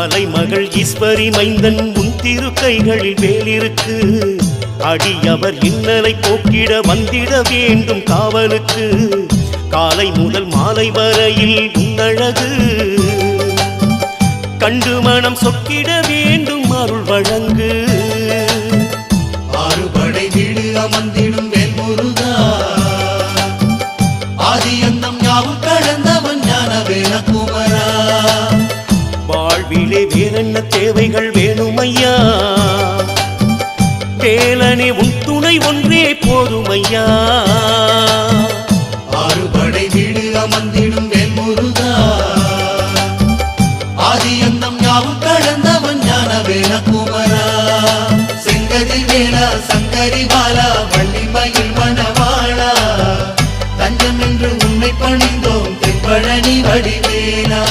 கலைமகள் ஈஸ்வரி மைந்தன் உன் திருக்கைகளில் வேலிருக்கு. அடியவர் இன்னலை போக்கிட வந்திட வேண்டும் காவலுக்கு. காலை முதல் மாலை வரையில் உன்னழகு கண்டு மனம் சொக்கிட வேண்டும் அருள் வழங்கு. ஆறுபடை வீடு அமர்ந்திடும் வேல் முருகா, ஆதி அந்தம் யாவும் கடந்தவன் ஞான வேலகுமரா. வாழ்விலே வேறென்ன தேவைகள் வேணுமையா, வேலனே உன் துணை ஒன்றே போதுமையா. ஆறுபடை வீடு அமர்ந்திடும் வேல் முருகா, ஆதி அந்தம் யாவும் கடந்தவன் ஞான வேலகுமரா. செங்கதில் வேலா சங்கரி பாலா வள்ளிமயில் மணவாளா, தஞ்சம் என்று உன்னை பணிந்தோம் தென்பழனி வடிவேலா.